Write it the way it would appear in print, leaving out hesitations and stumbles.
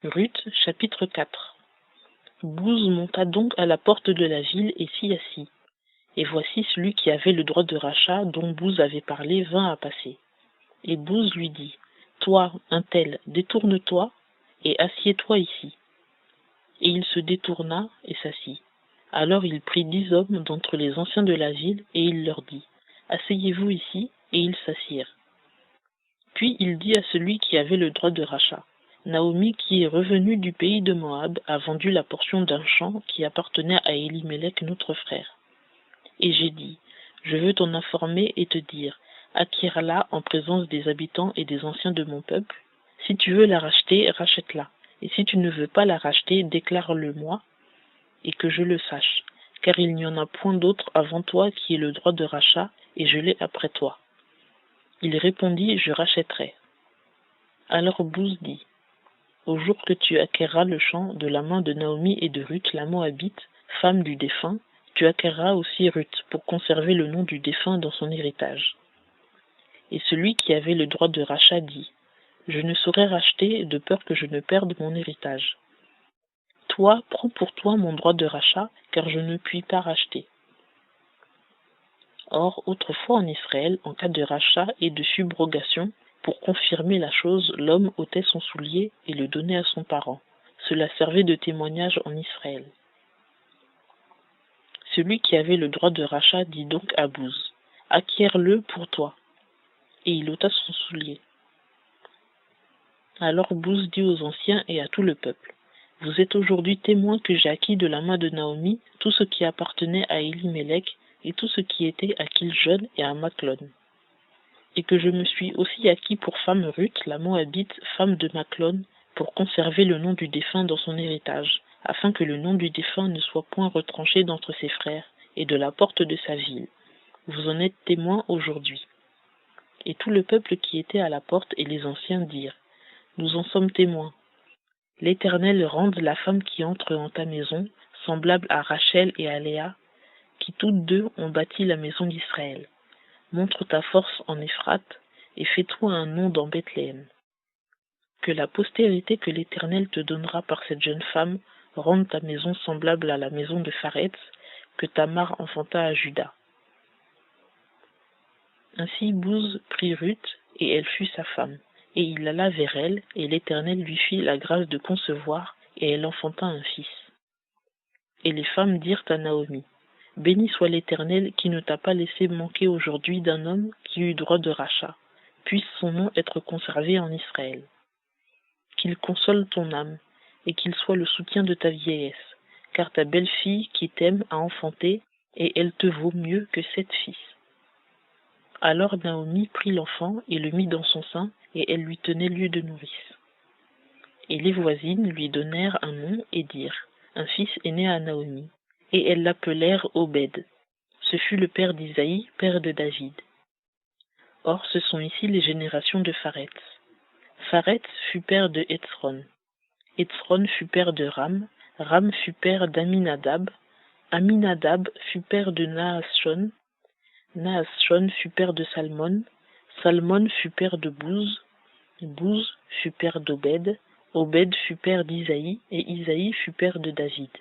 Ruth, chapitre 4. Bouz monta donc à la porte de la ville et s'y assit. Et voici celui qui avait le droit de rachat dont Bouz avait parlé vint à passer. Et Bouz lui dit, toi, un tel, détourne-toi et assieds-toi ici. Et il se détourna et s'assit. Alors il prit 10 hommes d'entre les anciens de la ville et il leur dit, asseyez-vous ici, et ils s'assirent. Puis il dit à celui qui avait le droit de rachat, Naomi, qui est revenue du pays de Moab, a vendu la portion d'un champ qui appartenait à Élimélec notre frère. Et j'ai dit, je veux t'en informer et te dire, acquiers-la en présence des habitants et des anciens de mon peuple. Si tu veux la racheter, rachète-la. Et si tu ne veux pas la racheter, déclare-le-moi, et que je le sache, car il n'y en a point d'autre avant toi qui ait le droit de rachat, et je l'ai après toi. Il répondit, je rachèterai. Alors Bouz dit, au jour que tu acquerras le champ de la main de Naomi et de Ruth la Moabite, femme du défunt, tu acquerras aussi Ruth pour conserver le nom du défunt dans son héritage. Et celui qui avait le droit de rachat dit, je ne saurais racheter de peur que je ne perde mon héritage. Toi, prends pour toi mon droit de rachat, car je ne puis pas racheter. Or, autrefois en Israël, en cas de rachat et de subrogation, pour confirmer la chose, l'homme ôtait son soulier et le donnait à son parent. Cela servait de témoignage en Israël. Celui qui avait le droit de rachat dit donc à Bouz, acquiers-le pour toi. Et il ôta son soulier. Alors Bouz dit aux anciens et à tout le peuple, vous êtes aujourd'hui témoins que j'ai acquis de la main de Naomi tout ce qui appartenait à Élimélec et tout ce qui était à Kiljon et à Machlon. Et que je me suis aussi acquis pour femme Ruth, la Moabite, femme de Machlon, pour conserver le nom du défunt dans son héritage, afin que le nom du défunt ne soit point retranché d'entre ses frères, et de la porte de sa ville. Vous en êtes témoins aujourd'hui. Et tout le peuple qui était à la porte et les anciens dirent, nous en sommes témoins. L'Éternel rende la femme qui entre en ta maison, semblable à Rachel et à Léa, qui toutes deux ont bâti la maison d'Israël. Montre ta force en Éphrate, et fais-toi un nom dans Bethléem. Que la postérité que l'Éternel te donnera par cette jeune femme rende ta maison semblable à la maison de Pharetz, que Tamar enfanta à Juda. Ainsi Bouz prit Ruth, et elle fut sa femme. Et il alla vers elle, et l'Éternel lui fit la grâce de concevoir, et elle enfanta un fils. Et les femmes dirent à Naomi, béni soit l'Éternel qui ne t'a pas laissé manquer aujourd'hui d'un homme qui eut droit de rachat. Puisse son nom être conservé en Israël. Qu'il console ton âme, et qu'il soit le soutien de ta vieillesse, car ta belle-fille qui t'aime a enfanté, et elle te vaut mieux que 7 fils. Alors Naomi prit l'enfant et le mit dans son sein, et elle lui tenait lieu de nourrice. Et les voisines lui donnèrent un nom et dirent, un fils est né à Naomi, et elles l'appelèrent Obed. Ce fut le père d'Isaïe, père de David. Or ce sont ici les générations de Pharetz. Pharetz fut père de Hétzron. Hétzron fut père de Ram. Ram fut père d'Aminadab. Aminadab fut père de Naasshon. Naasshon fut père de Salmon. Salmon fut père de Bouz. Bouz fut père d'Obed. Obed fut père d'Isaïe, et Isaïe fut père de David.